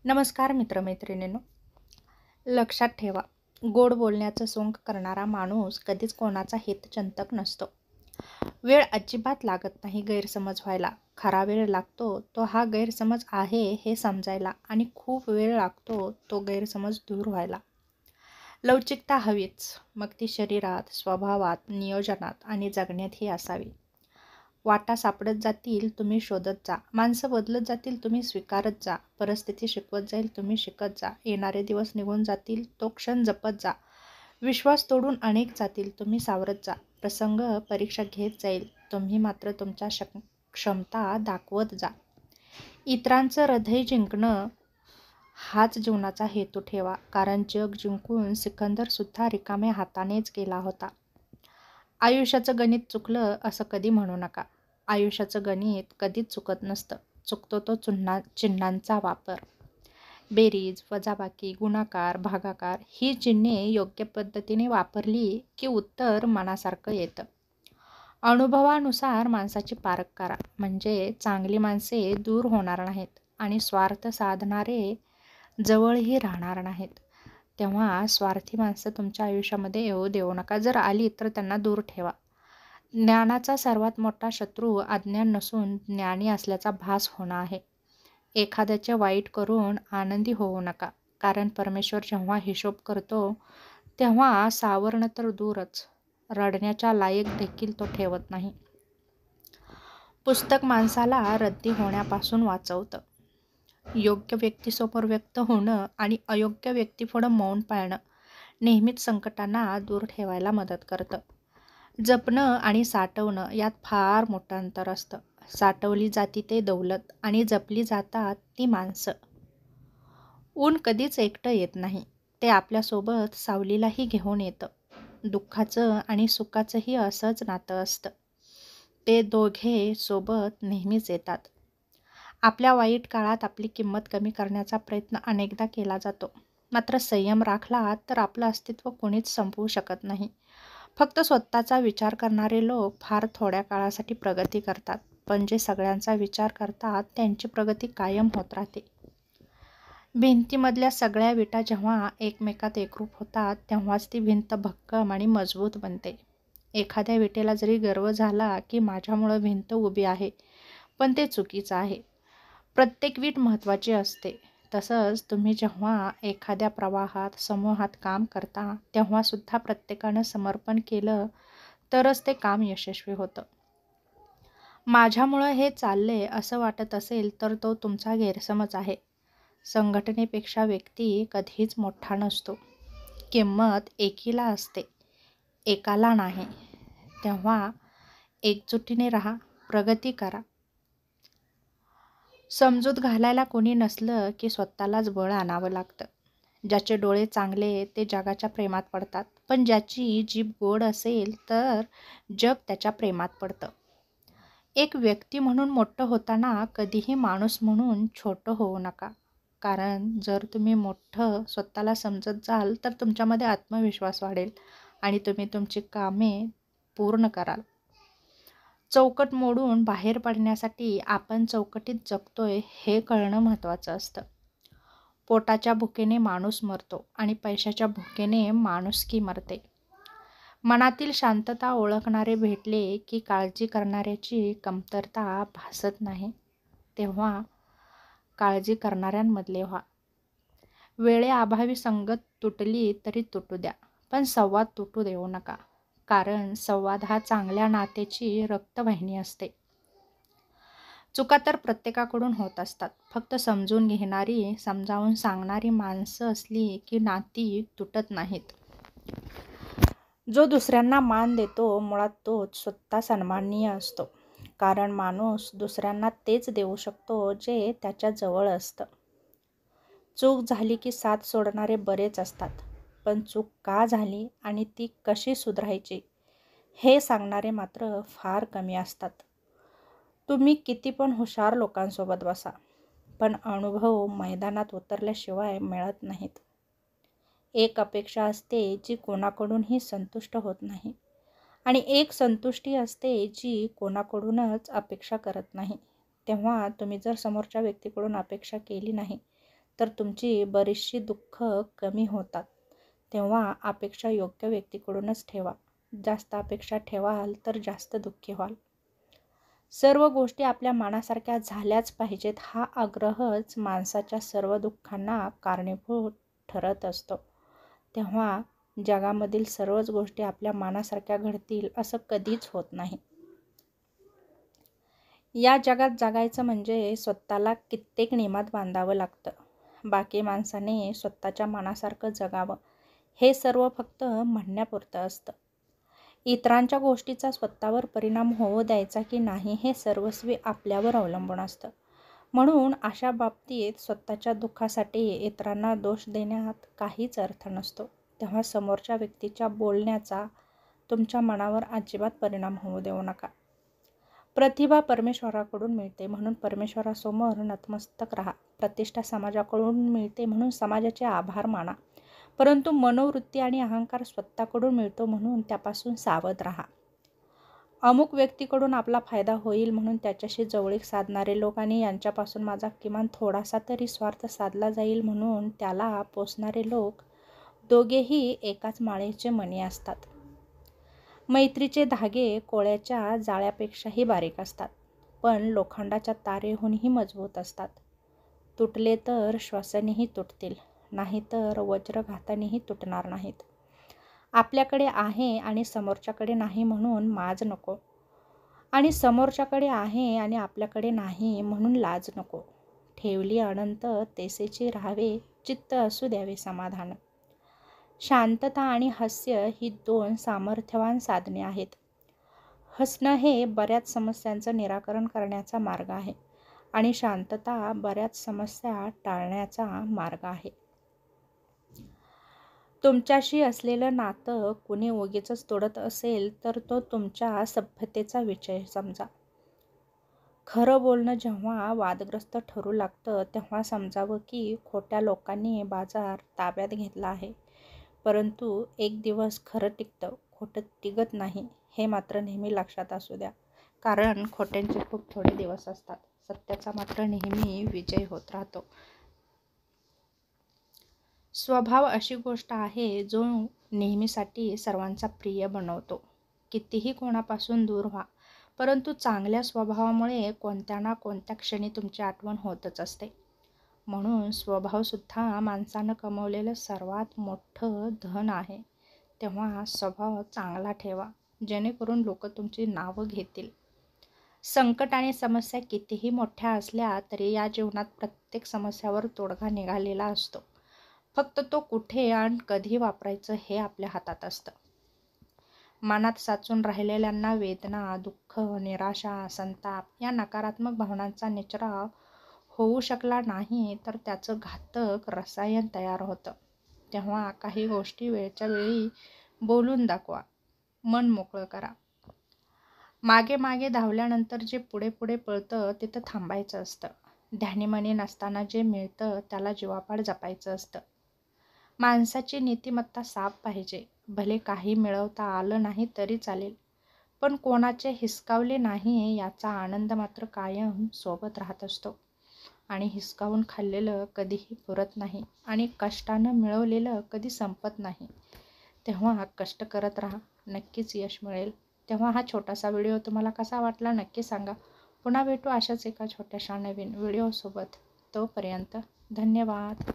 नमस्कार मित्रमैत्रिणींनो. लक्षात ठेवा, गोड बोलण्याचं सोंग करणारा माणूस कधीच कोणाचा हितचिंतक नसतो. वेळ अजिबात लागत नाही गैरसमज व्हायला. खरा वेळ लागतो तो हा गैरसमज आहे हे समजायला, आणि खूप वेळ लागतो तो गैरसमज दूर व्हायला. लवचिकता हवीच, मग ती शरीरात, स्वभावात, नियोजनात आणि जगण्यातही असावी. वाटा सापडत जातील, तुम्ही शोधत जा. माणसं बदलत जातील, तुम्ही स्वीकारत जा. परिस्थिती शिकवत जाईल, तुम्ही शिकत जा. येणारे दिवस निघून जातील, तो क्षण जपत जा. विश्वास तोडून अनेक जातील, तुम्ही सावरत जा. प्रसंग परीक्षा घेत जाईल, तुम्ही मात्र तुमच्या क्षमता दाखवत जा. इतरांचं हृदय जिंकणं हाच जीवनाचा हेतू ठेवा, कारण जग जिंकून सिकंदरसुद्धा रिकाम्या हातानेच गेला होता. आयुष्याचं गणित चुकलं असं कधी म्हणू नका. आयुष्याचं गणित कधीच चुकत नसतं. चुकतो तो चिन्हांचा वापर. बेरीज, वजाबाकी, गुणाकार, भागाकार ही चिन्हे योग्य पद्धतीने वापरली की उत्तर मनासारखं येतं. अनुभवानुसार माणसाची पारख करा, म्हणजे चांगली माणसे दूर होणार नाहीत आणि स्वार्थ साधणारे जवळही राहणार नाहीत. तेव्हा स्वार्थी माणसं तुमच्या आयुष्यामध्ये येऊ देऊ नका. जर आली तर त्यांना दूर ठेवा. ज्ञानाचा सर्वात मोठा शत्रू अज्ञान नसून ज्ञानी असल्याचा भास होणं आहे. एखाद्याचे वाईट करून आनंदी होऊ नका, कारण परमेश्वर जेव्हा हिशोब करतो तेव्हा सावरणं तर दूरच, रडण्याच्या लायक देखील तो ठेवत नाही. पुस्तक माणसाला रद्दी होण्यापासून वाचवतं. योग्य व्यक्तीसमोर व्यक्त होणं आणि अयोग्य व्यक्तीपुढं मौन पाळणं नेहमीच संकटांना दूर ठेवायला मदत करतं. जपणं आणि साठवणं यात फार मोठं अंतर असतं. साठवली जाती ते दौलत आणि जपली जातात ती माणसं. ऊन कधीच एकटं येत नाही, ते आपल्यासोबत सावलीलाही घेऊन येतं. दुःखाचं आणि सुखाचंही असंच नातं असतं, ते दोघे सोबत नेहमीच येतात. आपल्या वाईट काळात आपली किंमत कमी करण्याचा प्रयत्न अनेकदा केला जातो, मात्र संयम राखला तर आपलं अस्तित्व कोणीच संपवू शकत नाही. फक्त स्वतःचा विचार करणारे लोक फार थोड्या काळासाठी प्रगती करतात, पण जे सगळ्यांचा विचार करतात त्यांची प्रगती कायम होत राहते. भिंतीमधल्या सगळ्या विटा जेव्हा एकमेकात एकरूप होतात तेव्हाच ती भिंत भक्कम आणि मजबूत बनते. एखाद्या विटेला जरी गर्व झाला की माझ्यामुळं भिंत उभी आहे, पण ते चुकीचं आहे. प्रत्येक वीट महत्त्वाची असते. तसंच तुम्ही जेव्हा एखाद्या प्रवाहात, समूहात काम करता तेव्हासुद्धा प्रत्येकानं समर्पण केलं तरच ते काम यशस्वी होतं. माझ्यामुळं हे चाललंय असं वाटत असेल तर तो तुमचा गैरसमज आहे. संघटनेपेक्षा व्यक्ती कधीच मोठा नसतो. किंमत एकीला असते, एकाला नाही. तेव्हा एकजुटीने राहा, प्रगती करा. समजूत घालायला कोणी नसलं की स्वतःलाच बळ आणावं लागतं. ज्याचे डोळे चांगले ते जगाच्या प्रेमात पडतात, पण ज्याची जीभ गोड असेल तर जग त्याच्या प्रेमात पडतं. एक व्यक्ती म्हणून मोठं होताना कधीही माणूस म्हणून छोटं होऊ नका, कारण जर तुम्ही मोठं स्वतःला समजत जाल तर तुमच्यामध्ये आत्मविश्वास वाढेल आणि तुम्ही तुमची कामे पूर्ण कराल. चौकट मोडून बाहेर पडण्यासाठी आपण चौकटीत जगतोय हे कळणं महत्त्वाचं असतं. पोटाच्या भुकेने माणूस मरतो आणि पैशाच्या भुकेने माणुसकी मरते. मनातील शांतता ओळखणारे भेटले की काळजी करणाऱ्याची कमतरता भासत नाही. तेव्हा काळजी करणाऱ्यांमधले व्हा. वेळेअभावी संगत तुटली तरी तुटू द्या, पण संवाद तुटू देऊ नका, कारण संवाद हा चांगल्या नात्याची रक्तवाहिनी असते. चुका तर प्रत्येकाकडून होत असतात, फक्त समजून घेणारी, समजावून सांगणारी माणसं असली की नाती तुटत नाहीत. जो दुसऱ्यांना मान देतो मुळात तोच स्वतः सन्माननीय असतो, कारण माणूस दुसऱ्यांना तेच देऊ शकतो जे त्याच्या जवळ असतं. चूक झाली की साथ सोडणारे बरेच असतात, पण चूक का झाली आणि ती कशी सुधारायची हे सांगणारे मात्र फार कमी असतात. तुम्ही किती पण हुशार लोकांसोबत बसा, पण अनुभव मैदानात उतरल्याशिवाय मिळत नाहीत. एक अपेक्षा असते जी कोणाकडूनही संतुष्ट होत नाही, आणि एक संतुष्टी असते जी कोणाकडूनच अपेक्षा करत नाही. तेव्हा तुम्ही जर समोरच्या व्यक्तीकडून अपेक्षा केली नाही तर तुमची बरीचशी दुःख कमी होतात. तेव्हा अपेक्षा योग्य व्यक्तीकडूनच ठेवा. जास्त अपेक्षा ठेवाल तर जास्त दुःखी व्हाल. सर्व गोष्टी आपल्या मनासारख्या झाल्याच पाहिजेत हा आग्रहच माणसाच्या सर्व दुःखांना कारणीभूत ठरत असतो. तेव्हा जगामधील सर्वच गोष्टी आपल्या मनासारख्या घडतील असं कधीच होत नाही. या जगात जगायचं म्हणजे स्वतःला कित्येक नियमात बांधावं लागतं. बाकी माणसाने स्वतःच्या मनासारखं जगावं हे सर्व फक्त म्हणण्यापुरतं असतं. इतरांच्या गोष्टीचा स्वतःवर परिणाम होऊ द्यायचा की नाही हे सर्वस्वी आपल्यावर अवलंबून असतं. म्हणून अशा बाबतीत स्वतःच्या दुःखासाठी इतरांना दोष देण्यात काहीच अर्थ नसतो. तेव्हा समोरच्या व्यक्तीच्या बोलण्याचा तुमच्या मनावर अजिबात परिणाम होऊ देऊ नका. प्रतिभा परमेश्वराकडून मिळते म्हणून परमेश्वरासमोर नतमस्तक राहा. प्रतिष्ठा समाजाकडून मिळते म्हणून समाजाचे आभार माना. परंतु मनोवृत्ती आणि अहंकार स्वतःकडून मिळतो म्हणून त्यापासून सावध राहा. अमुक व्यक्तीकडून आपला फायदा होईल म्हणून त्याच्याशी जवळीक साधणारे लोक आणि यांच्यापासून माझा किमान थोडासा तरी स्वार्थ साधला जाईल म्हणून त्याला पोसणारे लोक दोघेही एकाच माळेचे मणी असतात. मैत्रीचे धागे कोळ्याच्या जाळ्यापेक्षाही बारीक असतात, पण लोखंडाच्या तारेहूनही मजबूत असतात. तुटले तर श्वासानेही तुटतील, नाहीतर वज्रघातानेही तुटणार नाहीत. आपल्याकडे आहे आणि समोरच्याकडे नाही म्हणून माज नको, आणि समोरच्याकडे आहे आणि आपल्याकडे नाही म्हणून लाज नको. ठेवली अनंत तेसेची राहावे, चित्त असू द्यावे समाधान. शांतता आणि हास्य ही दोन सामर्थ्यवान साधने आहेत. हसणं हे बऱ्याच समस्यांचं निराकरण करण्याचा मार्ग आहे आणि शांतता बऱ्याच समस्या टाळण्याचा मार्ग आहे. तुमच्याशी असलेलं नातं कुणी उगीचच तोडत असेल तर तो तुमच्या सभ्यतेचा विजय समजा. खरं बोलणं जेव्हा वादग्रस्त ठरू लागतं तेव्हा समजावं की खोट्या लोकांनी बाजार ताब्यात घेतला आहे. परंतु एक दिवस खरं टिकतं, खोटं टिकत नाही हे मात्र नेहमी लक्षात असू द्या. कारण खोट्यांचे खूप थोडे दिवस असतात, सत्याचा मात्र नेहमी विजय होत राहतो. स्वभाव अशी गोष्ट आहे जो नेहमीसाठी सर्वांचा प्रिय बनवतो. कितीही कोणापासून दूर व्हा, परंतु चांगल्या स्वभावामुळे कोणत्या ना कोणत्या क्षणी तुमची आठवण होतच असते. म्हणून स्वभावसुद्धा माणसानं कमवलेलं सर्वात मोठं धन आहे. तेव्हा स्वभाव चांगला ठेवा, जेणेकरून लोक तुमची नावं घेतील. संकट आणि समस्या कितीही मोठ्या असल्या तरी या जीवनात प्रत्येक समस्यावर तोडगा निघालेला असतो. फक्त तो कुठे आणि कधी वापरायचं हे आपल्या हातात असतं. मनात साचून राहिलेल्यांना वेदना, दुःख, निराशा, संताप या नकारात्मक भावनांचा निचरा होऊ शकला नाही तर त्याचं घातक रसायन तयार होतं. तेव्हा काही गोष्टी वेळच्या वेळी बोलून दाखवा, मन मोकळं करा. मागे मागे धावल्यानंतर जे पुढे पुढे पळतं तिथं थांबायचं असतं. ध्यानीमनी नसताना जे मिळतं त्याला जीवापाड जपायचं असतं. माणसाची नीतिमत्ता साफ पाहिजे. भले काही मिळवता आलं नाही तरी चालेल, पण कोणाचे हिसकावले नाही याचा आनंद मात्र कायम सोबत राहत असतो. आणि हिसकावून खाल्लेलं कधीही पुरत नाही आणि कष्टानं मिळवलेलं कधी संपत नाही. तेव्हा कष्ट करत राहा, नक्कीच यश मिळेल. तेव्हा हा छोटासा व्हिडिओ तुम्हाला कसा वाटला नक्की सांगा. पुन्हा भेटू अशाच एका छोट्याशा नवीन व्हिडिओसोबत. तोपर्यंत धन्यवाद.